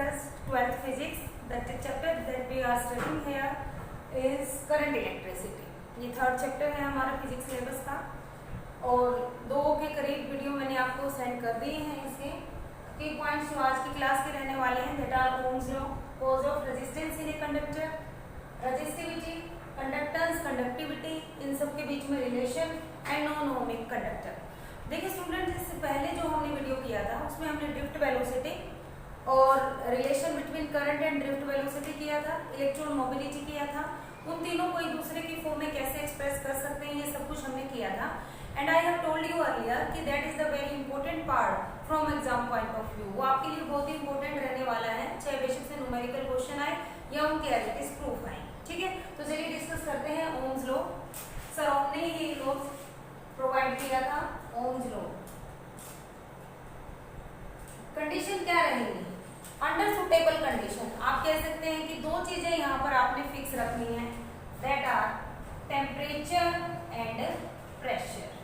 as 12th physics. The chapter that we are studying here is current electricity. ये third chapter है हमारा physics syllabus का और 2 के करीब वीडियो मैंने आपको सेंड कर दिए हैं। इसके की पॉइंट्स जो आज की क्लास के रहने वाले हैं that are Ohm's law, cause of resistance in a conductor, resistivity, conductance, conductivity, इन सब के बीच में relation and non ohmic conductor. देखिए स्टूडेंट, इससे पहले जो हमने वीडियो किया था उसमें हमने ड्रिफ्ट वेलोसिटी और relation between current and drift velocity किया था, इलेक्ट्रॉन मोबिलिटी किया था, उन तीनों को एक दूसरे की फॉर्म में कैसे एक्सप्रेस कर सकते हैं ये सब कुछ हमने किया था। And I have told you earlier कि that is the very important part from exam point of view. वो आपके लिए बहुत ही इंपॉर्टेंट रहने वाला है, चाहे बेशक से न्यूमेरिकल क्वेश्चन आए या उनके एज प्रूफ आए। ठीक है, तो चलिए डिस्कस करते हैं ओम्स लॉ। सर ओम ने ही लॉ प्रोवाइड किया था, ओम्स लॉ। कंडीशन क्या रहेगी? अंडर सुटेबल कंडीशन आप कह सकते हैं कि 2 चीजें यहाँ पर आपने फिक्स रखनी है, that are temperature and pressure.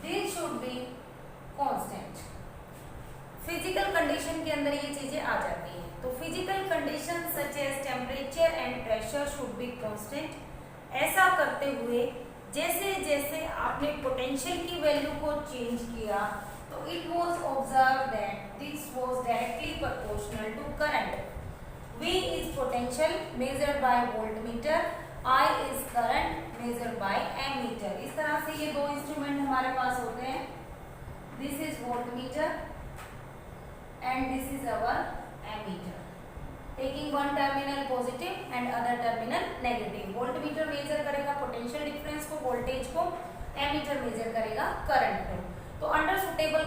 This should be constant. Physical condition के अंदर ये चीजें आ जाती हैं, तो physical condition such as temperature and pressure should be constant. ऐसा करते हुए जैसे जैसे आपने पोटेंशियल की वैल्यू को चेंज किया तो it was observe that this was directly proportional to current. V is potential measured by voltmeter, I is current measured by ammeter। इस तरह से ये 2 इंस्ट्रूमेंट हमारे पास होते हैं। This is voltmeter and this is our ammeter, taking one terminal positive and other terminal negative। voltmeter measure करेगा potential difference को, voltage को, एमीटर मेजर करेगा करंट को। तो under suitable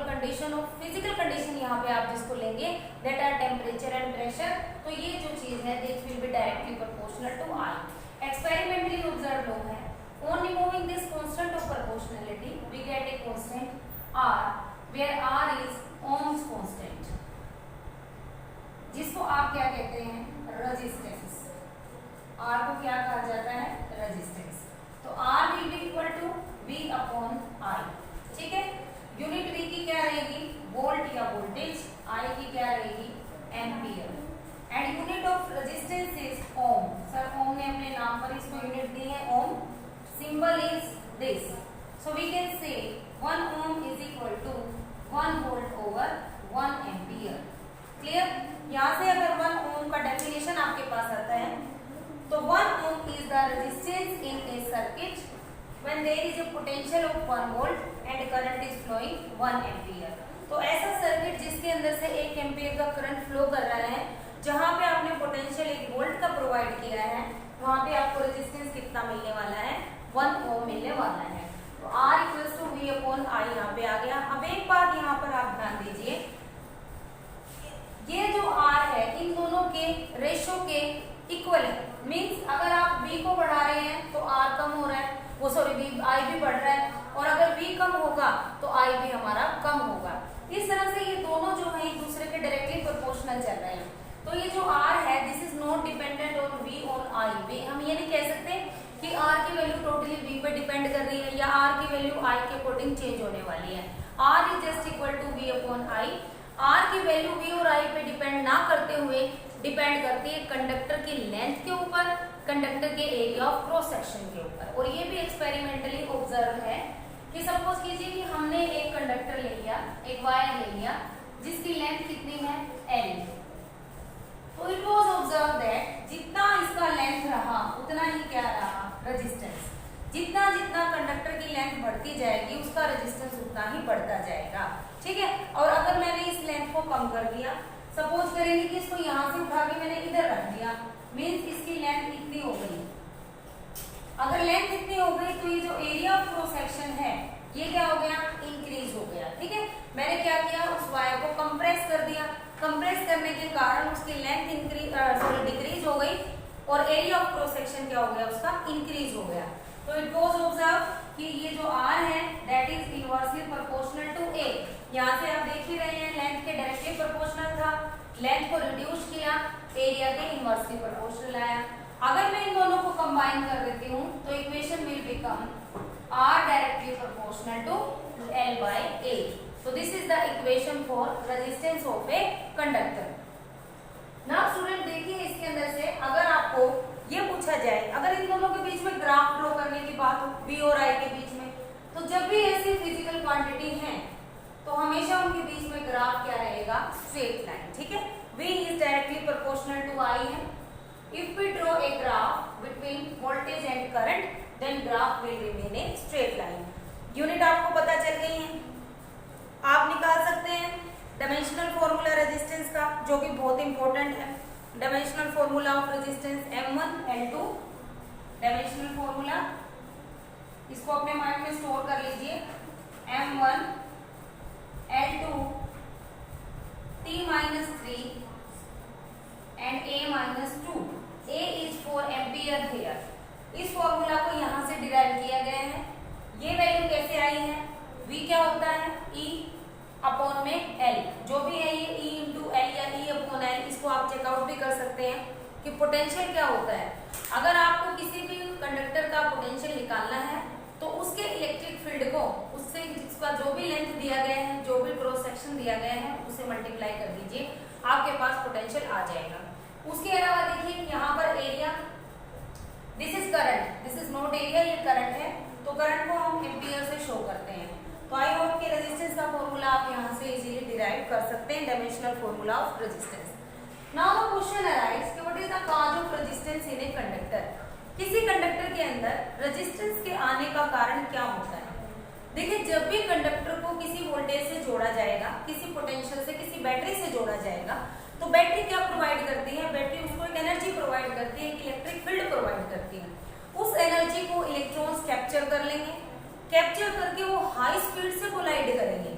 condition of physical condition यहाँ पे आप जिसको लेंगे that are temperature and pressure, तो ये जो चीज है this will be directly proportional to I। Experimentally observe लो है, on removing this constant of proportionality we get a constant R where R is Ohm's constant, जिसको आप क्या कहते हैं? रेजिस्टेंस। R को क्या कहा जाता है? रेजिस्टेंस। तो R will be equal to V upon I। ठीक है, यूनिट V की क्या रहेगी? वोल्ट या वोल्टेज, I की क्या रहेगी? Ampere. And unit of resistance is ohm. Sir Ohm ने अपने नाम पर इसको यूनिट दी है ohm. Symbol is this, so we can say 1 ohm is equal to 1 volt over 1 ampere. Clear? यहाँ से अगर 1 ओम का डेफिनेशन आपके पास आता है तो 1 ohm is the resistance in a circuit when there is a potential of 1 volt and current is flowing 1 ampere। तो ऐसा सर्किट जिसके अंदर से 1 एम्पियर का करंट फ्लो कर रहा है, जहां पे आपने पोटेंशियल 1 वोल्ट का प्रोवाइड किया है, वहां पे आपको रेजिस्टेंस कितना मिलने वाला है? 1 ओम मिलने वाला है। तो R equals to V upon I यहाँ पे आ गया। अब एक बात यहाँ पर आप ध्यान दीजिए, ये जो R है इन दोनों के रेशो के इक्वल है। मीन्स अगर आप V को बढ़ा रहे हैं तो R कम हो रहा है, वो सॉरी I भी बढ़ रहा है, और अगर V कम होगा तो I भी हमारा कम होगा। इस तरह से ये दोनों जो है एक दूसरे के डायरेक्टली प्रोपोर्शनल चल रहे हैं। तो ये जो R है this is not dependent on V on I। हम ये नहीं कह सकते कि R की वैल्यू टोटली V पे डिपेंड कर रही है या R की वैल्यू I के अकॉर्डिंग चेंज होने वाली है। R is just equal to V upon I। R की वैल्यू V और I पे डिपेंड ना करते हुए डिपेंड करती है कंडक्टर की लेंथ के ऊपर, कंडक्टर के एरिया ऑफ क्रॉस सेक्शन के ऊपर। और ये भी एक्सपेरिमेंटली ऑब्जर्व है कि सपोज कीजिए कि हमने एक कंडक्टर ले लिया, एक वायर ले लिया जिसकी लेंथ कितनी है? L। तो इट वाज ऑब्जर्व दैट जितना इसका लेंथ रहा उतना ही क्या रहा? रेजिस्टेंस। जितना जितना कंडक्टर की लेंथ बढ़ती जाएगी उसका रेजिस्टेंस उतना ही बढ़ता जाएगा। ठीक है, और अगर मैंने इस लेंथ को कम कर दिया, सपोज करेंगे कि इसको यहाँ से उठा के मैंने इधर रख दिया, मीन्स इसकी लेंथ इतनी हो गई। अगर लेंथ इतनी हो गई तो ये जो एरिया ऑफ क्रॉस सेक्शन है ये क्या हो गया? इंक्रीज हो गया। ठीक है, मैंने क्या किया? उस वायर को कंप्रेस कर दिया। कंप्रेस करने के कारण उसकी लेंथ डिक्रीज हो गई और एरिया ऑफ क्रॉस सेक्शन क्या हो गया? उसका इंक्रीज हो गया। तो इट वाज ऑब्जर्व कि ये जो R है that is inversely proportional to A। यहाँ से आप देख ही रहे हैं लेंथ के डायरेक्टली प्रोपोर्शनल था, लेंथ को रिड्यूस किया, एरिया के इनवर्सली प्रोपोर्शनल आया। अगर मैं इन दोनों को कंबाइन कर देती हूँ तो equation will become R directly proportional to L by A। So this is the equation for resistance of a conductor. Now student देखिए इसके अंदर से अगर आपको ये पूछा जाए, अगर इन दोनों के बीच में ग्राफ ड्रॉ करने की बात हो, V और I के बीच में, तो जब भी ऐसी फिजिकल क्वांटिटी है तो हमेशा उनके बीच में ग्राफ क्या रहेगा, स्ट्रेट लाइन, ठीक है। V is directly proportional to I है। If we draw a graph between voltage and current, then graph will remain a straight line. Unit आपको पता चल गई है, आप निकाल सकते हैं डायमेंशनल फॉर्मूला रेजिस्टेंस का, जो कि बहुत इंपॉर्टेंट है। Dimensional formula of resistance M1 L2, dimensional formula, इसको अपने माइंड में स्टोर कर लीजिए। M1 L2 T-3 and A-2, A is for ampere here। इस फॉर्मूला को यहाँ से डिराइव किया गया है। ये वैल्यू कैसे आई है, V क्या होता है, E अपॉन में L, जो भी है ये E इंटू L या E अपॉन L, इसको आप चेकआउट भी कर सकते हैं कि पोटेंशियल क्या होता है। अगर आपको किसी भी कंडक्टर का पोटेंशियल निकालना है तो उसके इलेक्ट्रिक फील्ड को उससे जिसका जो भी लेंथ दिया गया है, जो भी क्रॉस सेक्शन दिया गया है, उसे मल्टीप्लाई कर दीजिए, आपके पास पोटेंशियल आ जाएगा। उसके अलावा देखिए यहाँ पर area, this is current, this is not area, ये करंट है, तो करंट को हम एम्पियर से शो करते हैं। तो आई होप के रेजिस्टेंस का फॉर्मूला आप यहाँ से इजीली डिराइव कर सकते हैं, dimensional formula of resistance. Now the question arise कि what is the cause of resistance in a conductor. किसी कंडक्टर के अंदर रेजिस्टेंस के आने का कारण क्या होता है। देखिए जब भी कंडक्टर को किसी वोल्टेज से जोड़ा जाएगा, किसी पोटेंशियल से, किसी बैटरी से जोड़ा जाएगा, तो बैटरी क्या प्रोवाइड करती है, बैटरी उसको एक एनर्जी प्रोवाइड करती है, एक इलेक्ट्रिक फील्ड प्रोवाइड करती है। उस एनर्जी को इलेक्ट्रॉन्स कैप्चर कर लेंगे, कैप्चर करके वो हाई स्पीड से कोलाइड करेंगे,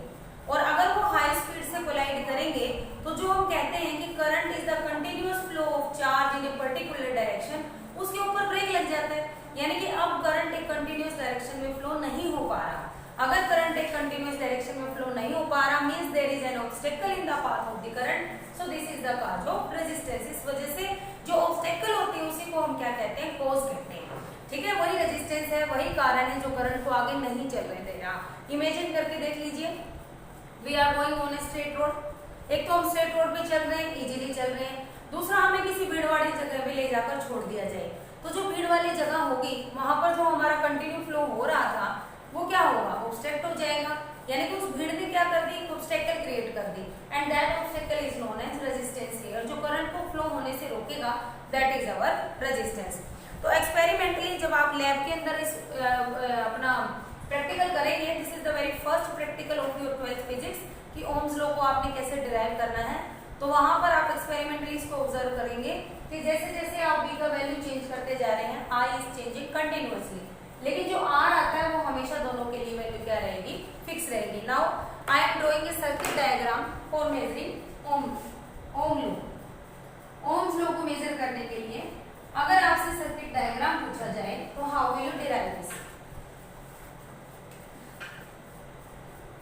और अगर वो हाई स्पीड से कोलाइड करेंगे तो जो हम कहते हैं कि current is the continuous flow of charge in a particular direction, उसके ऊपर ब्रेक लग जाता है, यानी कि अब करंट एक कंटिन्यूअस डायरेक्शन में फ्लो नहीं हो पा रहा। अगर करंट एक कंटिन्यूअस डायरेक्शन में फ्लो नहीं हो पा रहा, means there is an obstacle in the path of the current, so this is the cause of resistance. इस वजह से जो ऑब्स्टेकल होती है उसी को हम क्या कहते हैं, कॉज कहते हैं, ठीक है। वही रेजिस्टेंस है, वही कारण है जो करंट को आगे नहीं चलने दे रहा। इमेजिन करके देख लीजिए, we are going on a straight road. एक तो हम स्ट्रेट रोड पे चल रहे हैं, इजीली चल रहे हैं, दूसरा हमें किसी भीड़ वाली जगह पे ले जाकर छोड़ दिया जाए, तो जो भीड़ वाली जगह होगी वहां पर जो हमारा कंटिन्यू फ्लो हो रहा था वो क्या होगा, ऑब्स्टेक्ट हो जाएगा, यानी कि उस भीड़ ने क्या कर दी, ऑब्स्टेकल क्रिएट कर दी, and that obstacle is known as resistance here. जो करंट को फ्लो होने से रोकेगा, दैट इज आवर रेजिस्टेंस। तो एक्सपेरिमेंटली जब आप लैब के अंदर इस अपना प्रैक्टिकल करेंगे, this is the very first practical of your 12th physics, कि ओम्स लॉ को आपने कैसे डिराइव करना है, तो वहां पर आप एक्सपेरिमेंटली इसको ऑब्जर्व करेंगे कि जैसे जैसे आप बी का वैल्यू चेंज करते जा रहे हैं, आई इज चेंजिंग कंटिन्यूअसली, लेकिन जो आर आता है वो हमेशा दोनों के लिए वैल्यू क्या रहेगी, फिक्स रहेगी। Now I am drawing a circuit diagram for measuring ohm law. Ohm's law को मेजर करने के लिए अगर आपसे सर्किट डायग्राम पूछा जाए तो how will you derive this.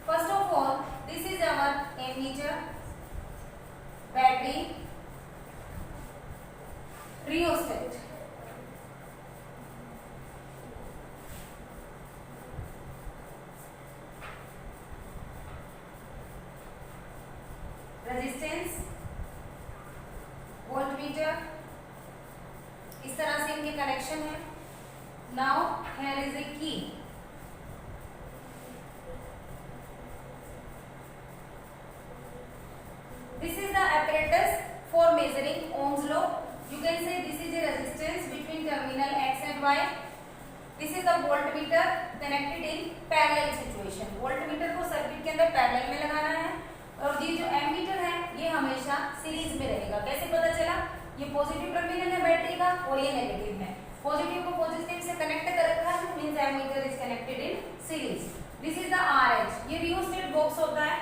First of all this is our ammeter, battery, rheostat. Resistance, voltmeter, इस तरह से इनके कनेक्शन है। नाउ हियर इज ए की। This is the apparatus for measuring Ohm's law. You can say this is a resistance between terminal X and Y. This is the voltmeter connected in parallel situation. voltmeter को circuit के अंदर parallel में लगाना है, और ये जो ammeter है ये हमेशा सीरीज में रहेगा। कैसे पता चला, ये पॉजिटिव टर्मिनल है बैटरी का और ये नेगेटिव है, पॉजिटिव को पॉजिटिव से कनेक्ट कर रखा है, means ammeter is connected in series. This is the RH, ये रियोस्टेट बॉक्स होता है,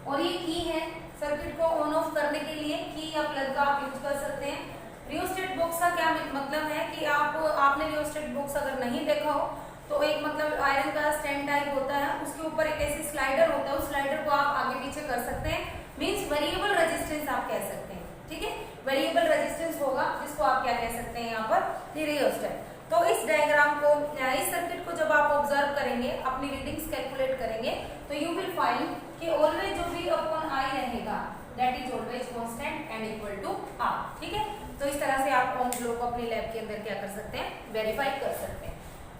और ये की है सर्किट को ऑन ऑफ करने के लिए, की या प्लग का आप यूज कर सकते हैं। रियोस्टेट बॉक्स का क्या मतलब है कि आपने रियोस्टेट बॉक्स अगर नहीं देखा हो तो एक मतलब आयरन का स्टैंड टाइप होता है, उसके ऊपर एक ऐसी स्लाइडर होता है, उस स्लाइडर को आप आगे पीछे कर सकते हैं, मींस वेरिएबल रेजिस्टेंस आप कह सकते हैं, ठीक है। वेरिएबल रेजिस्टेंस होगा जिसको आप क्या कह सकते हैं यहाँ पर, रियोस्टेट। तो इस डायग्राम को, इस सर्किट को जब आप ऑब्जर्व करेंगे, अपनी रीडिंग्स कैलकुलेट करेंगे, तो यू विल फाइंड कि ऑलवेज जो v अपॉन आई रहेगा that is always constant and equal to r। ठीक है, तो इस तरह से आप ओम्स लॉ को अपनी लैब के अंदर क्या कर सकते हैं, वेरीफाई कर सकते हैं।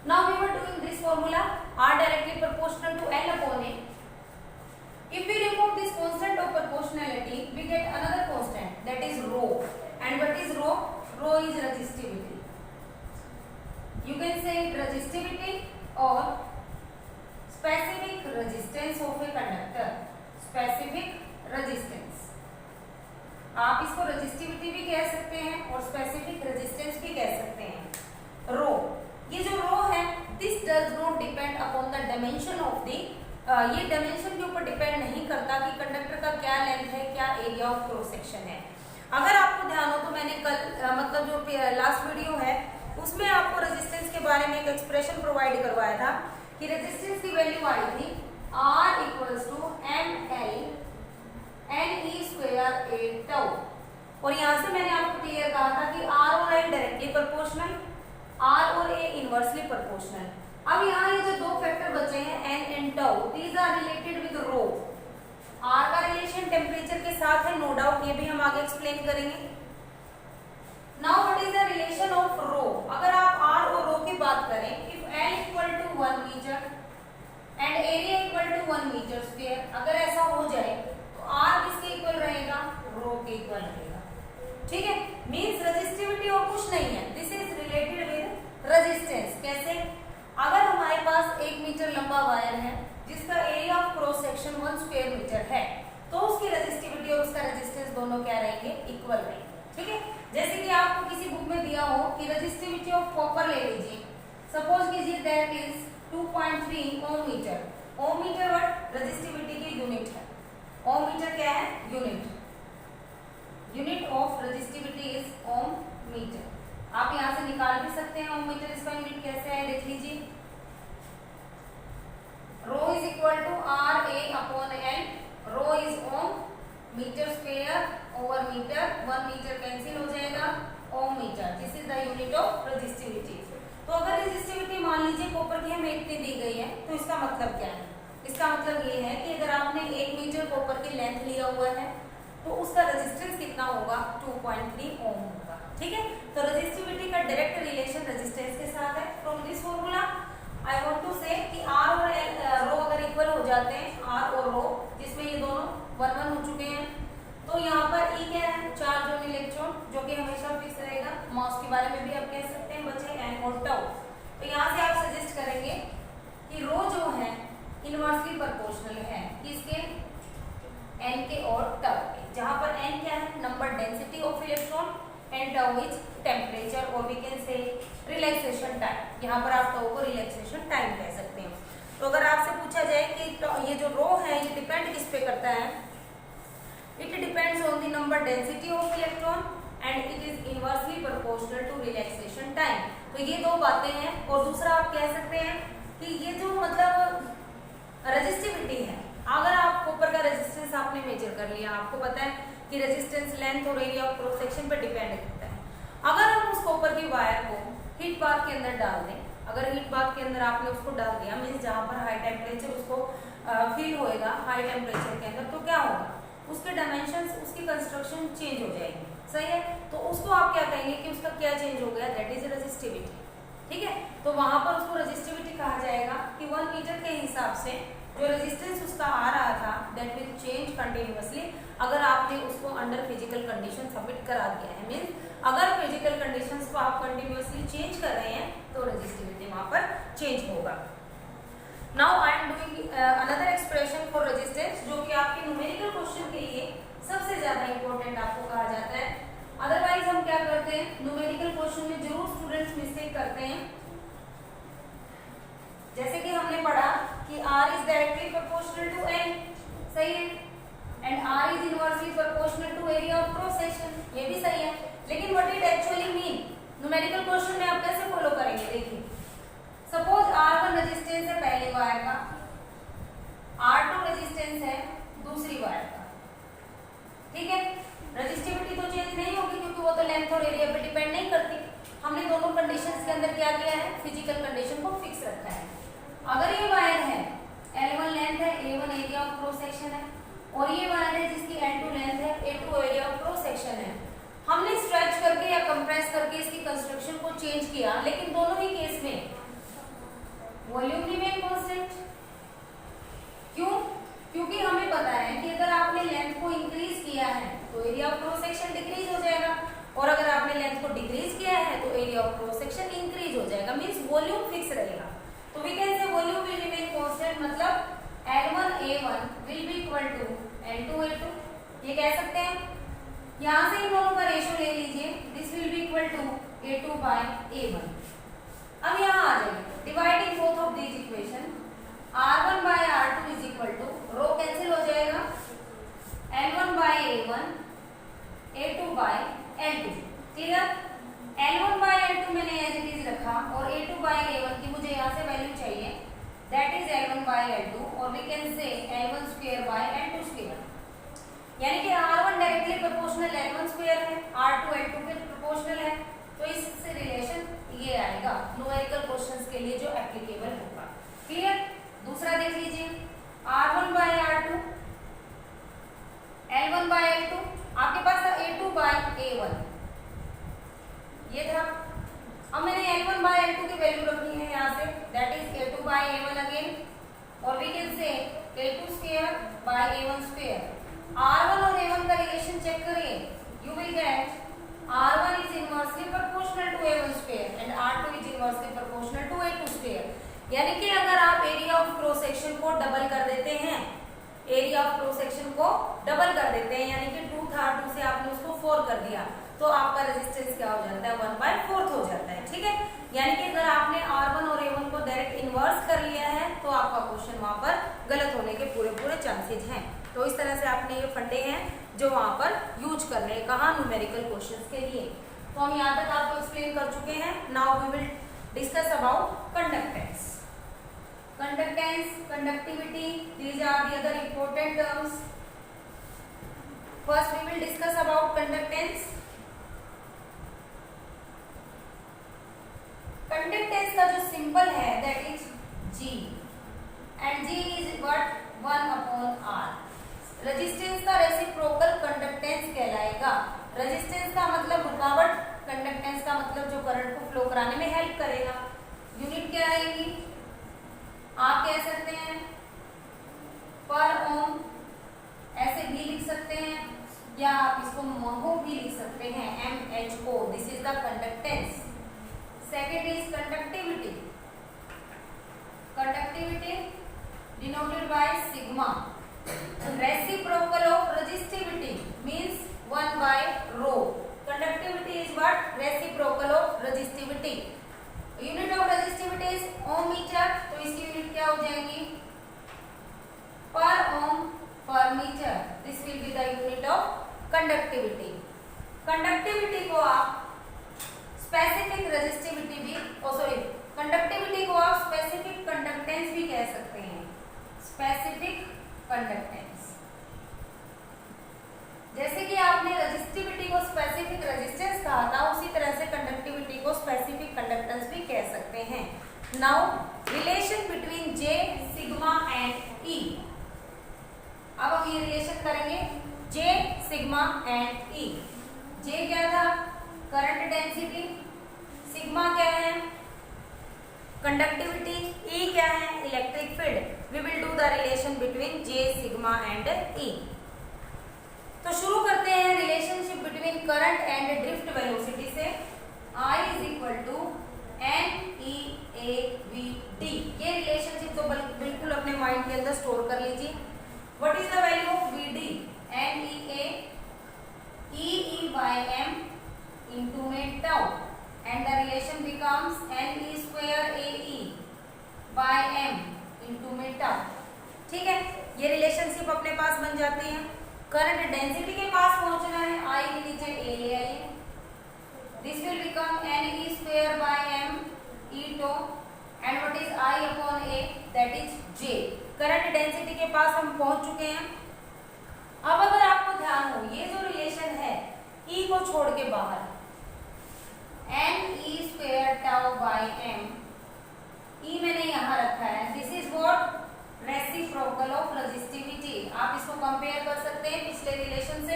Now we were doing this formula r directly proportional to l upon a। If we remove this constant of proportionality, we get another constant, that is rho. And what is rho? Rho is resistivity. You can say it resistivity or specific resistance of a conductor. Specific resistance. आप इसको resistivity भी कह सकते हैं और specific resistance भी कह सकते हैं। Rho, ये जो rho है, this does not depend upon the dimension of the ये डायमेंशन के ऊपर डिपेंड नहीं करता कि कंडक्टर का क्या लेंथ है, क्या एरिया ऑफ क्रॉस सेक्शन है। अगर आपको ध्यान हो तो मैंने कल मतलब जो लास्ट वीडियो है उसमें आपको रेजिस्टेंस के बारे में एक एक्सप्रेशन प्रोवाइड करवाया था कि रेजिस्टेंस की वैल्यू आई थी R equals to ML NE² A tau. और यहाँ से मैंने आपको क्लियर कहा था कि R और L डायरेक्टली प्रोपोर्शनल, R और A इनवर्सली प्रोपोर्शनल। अब यहाँ ये जो दो फैक्टर बचे हैं n and tau, these are related with rho. r का रिलेशन टेम्परेचर के साथ है, नो डाउट, ये भी हम आगे एक्सप्लेन करेंगे। Now what is the relation of rho? अगर आप r और रो की बात करें, if l equal to 1 metre and area equal to 1 metre square, अगर ऐसा हो जाए तो r किसके इक्वल रहेगा, रो के इक्वल रहेगा। ठीक है, मींस रेजिस्टिविटी और कुछ नहीं है, this is related with resistance. कैसे? अगर हमारे पास 1 मीटर लंबा वायर है जिसका area of cross section 1 square metre है, तो उसकी रेजिस्टिविटी और उसका रेजिस्टेंस दोनों क्या रहेंगे, इक्वल रहेंगे। ठीक है, जैसे कि आपको किसी बुक में दिया हो कि रेजिस्टिविटी ऑफ कॉपर ले लीजिए, सपोज कीजिए that is 2.3 ohm metre. Ohm metre what, resistivity की यूनिट है। ओम मीटर क्या है, unit, unit of resistivity is ohm metre. आप यहाँ से निकाल भी सकते हैं ओम मीटर, इसका यूनिट कैसे है देख लीजिए। Rho is equal to R A upon L. Rho is ohm, metre square over metre, 1 metre cancel हो जाएगा, ohm metre, this is the unit of resistivity. तो अगर रेजिस्टिविटी मान लीजिए कॉपर की हमें इतनी दी गई है, तो इसका मतलब क्या है? इसका मतलब ये है कि अगर आपने 1 मीटर कॉपर की लेंथ लिया हुआ है तो उसका रेजिस्टेंस कितना होगा, 2.3 ओम होगा। ठीक है, तो रेजिस्टिविटी का डायरेक्ट रिलेशन रेजिस्टेंस के साथ है। From this formula I want to say कि R और रो अगर इक्वल हो जाते हैं, R और रो जिसमें ये दोनों 1-1 हो चुके हैं, तो यहाँ पर E क्या है, चार्ज ऑन इलेक्ट्रॉन, जो कि हमेशा फिक्स रहेगा। मास के बारे में भी आप कह सकते हैं, बचे n और टाउ। तो यहाँ से आप सजेस्ट करेंगे कि रो जो है इनवर्सली प्रोपोर्शनल है किसके, n के और टाउ के, जहाँ पर n क्या है, number density of electron, and tau is temperature और we can say relaxation time. यहाँ पर आप टाउ को रिलैक्सेशन टाइम कह सकते हैं। तो अगर आपसे पूछा जाए कि ये जो रो है ये डिपेंड किस पे करता है, it depends on the number density of electron and it is inversely proportional to relaxation time. तो ये दो बातें हैं। और दूसरा आप कह सकते हैं कि ये जो मतलब रेजिस्टिविटी है, अगर आप कॉपर का रेजिस्टेंस आपने मेजर कर लिया, आपको पता है कि रेजिस्टेंस लेंथ और एरिया ऑफ क्रॉस सेक्शन पर डिपेंड करता है। अगर हम उस कॉपर की वायर को हीट बाथ के अंदर डाल दें, अगर हीट बाथ के अंदर आपने उसको डाल दिया, मीन्स जहाँ पर हाई टेम्परेचर उसको फील होएगा हाई टेम्परेचर के अंदर, तो क्या होगा, उसके डायमेंशंस, उसकी कंस्ट्रक्शन चेंज हो जाएगी। सही है, तो उसको आप क्या कहेंगे कि उसका क्या चेंज हो गया, दैट इज रेजिस्टिविटी। ठीक है, तो वहां पर उसको रेजिस्टिविटी कहा जाएगा कि 1 मीटर के हिसाब से जो रेजिस्टेंस उसका आ रहा था दैट विल चेंज कंटिन्यूअसली, अगर आपने उसको अंडर फिजिकल कंडीशन सबमिट करा दिया है। मीन्स अगर फिजिकल कंडीशंस को आप कंटिन्यूअसली चेंज कर रहे हैं तो रेजिस्टिविटी वहां पर चेंज होगा। Now I am doing another expression for resistance, जो कि आपके न्यूमेरिकल क्वेश्चन के लिए सबसे ज्यादा इंपॉर्टेंट आपको कहा जाता है। अदरवाइज हम क्या करते हैं, न्यूमेरिकल क्वेश्चन में जरूर स्टूडेंट्स मिस्टेक करते हैं। जैसे कि हमने पढ़ा कि R is directly proportional to n, सही है, and R is inversely proportional to area of cross section, ये भी सही है। लेकिन what it actually mean, numerical question में आप कैसे फॉलो करेंगे, देखिए सपोज R1 रेजिस्टेंस है पहले वायर का, R2 रेजिस्टेंस है दूसरी वायर का। ठीक है, रेजिस्टिविटी तो चेंज नहीं होगी क्योंकि वो तो लेंथ और एरिया पे डिपेंड नहीं करती। हमने दोनों कंडीशंस के अंदर क्या किया है, फिजिकल कंडीशन को फिक्स रखा है। अगर ये वायर है L1 लेंथ लेंथ है, A1 area of cross section है, और ये वाला है जिसकी N2 लेंथ है, A2 area of cross section है। हमने स्ट्रेच करके या कंप्रेस करके इसकी कंस्ट्रक्शन को चेंज किया, लेकिन दोनों ही केस में वॉल्यूम रिमेन कांस्टेंट। क्यों? क्योंकि हमें पता है कि अगर आपने लेंथ को इंक्रीज किया है तो area of cross section decrease हो जाएगा, और अगर आपने लेंथ को डिक्रीज किया है तो area of cross section increase हो जाएगा, मींस वॉल्यूम फिक्स रहेगा। तो we can say volume will remain constant, मतलब L1A1 will be equal to L2A2, ये कह सकते हैं। यहां से इन दोनों का रेशियो ले लीजिए, this will be equal to A2/A1। अब यहां आ जाइए, dividing both of these equation, R1/R2 is equal to, rho cancel हो जाएगा, L1/A1 A2/L2। क्लियर? L1/L2 मैंने एज इट इज रखा, और A2/A1 की मुझे यहाँ से वैल्यू चाहिए, दैट इज L1/L2, और वी कैन से L1/2/L2। यानी कि R1 डायरेक्टली प्रोपोर्शनल L1² है, R2 L2 के प्रोपोर्शनल है, तो इससे रिलेशन ये आएगा न्यूमेरिकल क्वेश्चंस के लिए जो एप्लीकेबल होगा। क्लियर? दूसरा देख लीजिए, R1/R2 L1/L2, आपके पास था A2/A1, ये था। अब मैंने L1/L2 की वैल्यू रखनी है यहाँ से, दैट इज A2/A1 अगेन, और we can say A2² R1 और A1 का रिलेशन चेक करिए, you will get R1 is inversely proportional to A1² and R2 is inversely proportional to A2²। यानी कि अगर आप एरिया ऑफ क्रॉस सेक्शन को double कर देते हैं, एरिया ऑफ क्रॉस सेक्शन को डबल कर देते हैं, यानी कि 2 था, 2 से आपने उसको 4 कर दिया, तो आपका रेजिस्टेंस क्या हो जाता है, 1/4 हो जाता है। ठीक है, यानी कि अगर आपने R1 और A1 को डायरेक्ट इन्वर्स कर लिया है तो आपका क्वेश्चन वहां पर गलत होने के पूरे चांसेस हैं। तो इस तरह से आपने ये फंडे हैं जो वहां पर यूज करने, कहा न्यूमेरिकल क्वेश्चंस के लिए। तो हम यहाँ तक आपको एक्सप्लेन कर चुके हैं। Now we will discuss about conductance. Conductance, conductivity, these are the other important terms. First we will discuss about conductance. Conductance का जो सिंबल है that is G, and G is what 1/R। Resistance का reciprocal conductance कहलाएगा। Resistance का मतलब रुकावट, conductance का मतलब जो करंट को फ्लो कराने में हेल्प करेगा। यूनिट क्या आएगी, आप कह सकते हैं पर ओम, ऐसे भी लिख सकते हैं, या आप इसको महो भी लिख सकते हैं, MHO। This is the conductance. Second is conductivity. Conductivity denoted by sigma. Reciprocal of resistivity means 1/ρ. Conductivity is what? Reciprocal of resistivity. Unit of resistivity is ohm meter, तो इसकी यूनिट क्या हो जाएगी, पर ओम पर metre. This will be the unit of conductivity. Conductivity को आप specific resistivity भी, कंडक्टिविटी को आप स्पेसिफिक कंडक्टेंस भी कह सकते हैं। स्पेसिफिक कंडक्टेंस, जैसे कि आपने रेजिस्टिविटी को स्पेसिफिक रेजिस्टेंस कहा था, उसी तरह से कंडक्टिविटी को स्पेसिफिक कंडक्टेंस भी कह सकते हैं। Now relation between J, sigma and E। अब हम ये रिलेशन करेंगे J, sigma and E। J क्या था, करंट डेंसिटी, सिग्मा क्या है, कंडक्टिविटी, E क्या है, electric field. We will do the relation between J, sigma and E. तो शुरू करते हैं relationship between current and drift velocity से। I is equal to NEAVD। ये रिलेशनशिप तो बिल्कुल अपने माइंड के अंदर स्टोर कर लीजिए। What is the value of VD? NEA EE/m into में tau, and the relation becomes NE²AE/m into में tau। ठीक है, ये रिलेशनशिप अपने पास बन जाती है। करंट डेंसिटी के पास पहुंचना है, I के नीचे A ले आइए, this will become NE²/m E₂, and what is I/A, that is J। Current density के पास हम पहुंच चुके हैं। अब अगर आपको ध्यान हो, ये जो रिलेशन है E को छोड़ के बाहर, NE²τ/m, E मैंने यहाँ रखा है, दिस इज व्हाट रेसिप्रोकल सकते हैं पिछले रिलेशन से।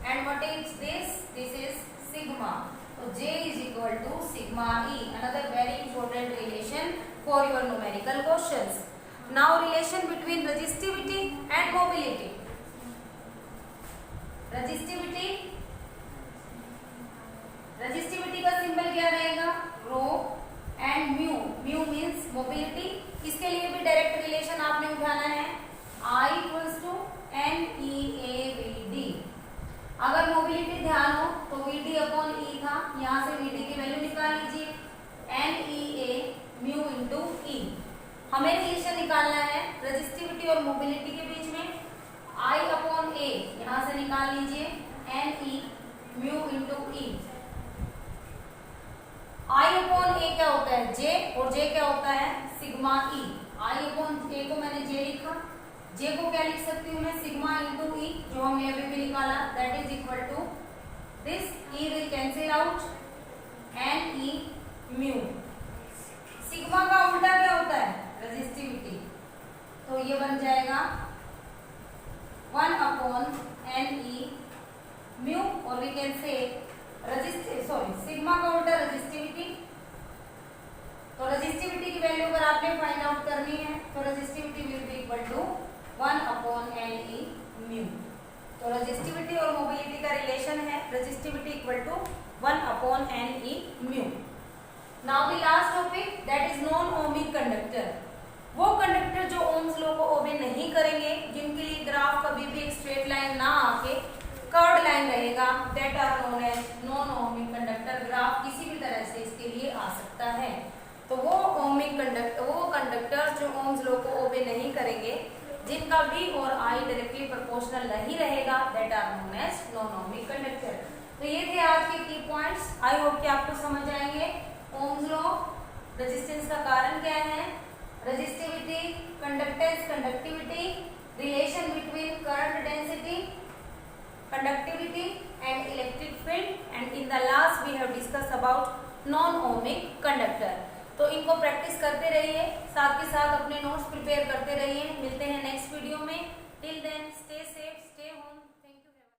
And what is this? This is sigma. तो J is equal to sigma E, another very important relation for your numerical questions. Now relation between resistivity and mobility. Resistivity का symbol क्या रहेगा? Rho and mu. Mu means mobility. इसके लिए भी direct relation आपने उठाना है, I इक्वल्स टू NEAVD। अगर मोबिलिटी ध्यान हो तो VD अपॉन E था, यहाँ से VD की वैल्यू निकाल लीजिए, NEA म्यू इंटू E। हमें रिलेशन निकालना है रजिस्टिविटी और मोबिलिटी के बीच में, I अपॉन A यहाँ से निकाल लीजिए, NE mu into E। I upon A क्या होता है? J, और J क्या होता है? Sigma E। I upon A को मैंने J लिखा, J को क्या लिख सकती हूँ मैं? सिग्मा इंटू E, जो हमने अभी भी निकाला, that is equal to this, E will cancel out, NE mu. Sigma का उल्टा क्या होता है? रजिस्टिविटी। तो ये बन जाएगा 1 अपॉन NE म्यू, और वी कैन से सिग्मा का उल्टा रजिस्टिविटी। तो रजिस्टिविटी की वैल्यू अगर आपने फाइंड आउट करनी है तो resistivity will be equal to 1 upon NE mu. तो रजिस्टिविटी और मोबिलिटी का रिलेशन है resistivity equal to 1 upon NE mu. Now the last topic, that is non ohmic conductor. वो कंडक्टर जो ओम्स लॉ को ओबे नहीं करेंगे, जिनके लिए ग्राफ कभी भी एक स्ट्रेट लाइन ना आके कर्व्ड लाइन रहेगा, that are known as non ohmic conductor. Graph किसी भी तरह से इसके लिए आ सकता है। तो वो कंडक्टर जो ओम्स लॉ को ओबे नहीं करेंगे, जिनका V और I डायरेक्टली प्रोपोर्शनल नहीं रहेगा, that are known as non ohmic conductor. तो ये थे आज के की पॉइंट्स। आई होप कि आपको समझ आएंगे। ओम्स लॉ, रेजिस्टेंस का कारण क्या है, resistivity, conductance, conductivity, relation between current density, conductivity and electric field, and in the last we have discussed about non-ohmic conductor। तो इनको प्रैक्टिस करते रहिए, साथ के साथ अपने नोट्स प्रिपेयर करते रहिए। मिलते हैं नेक्स्ट वीडियो में। Till then stay safe.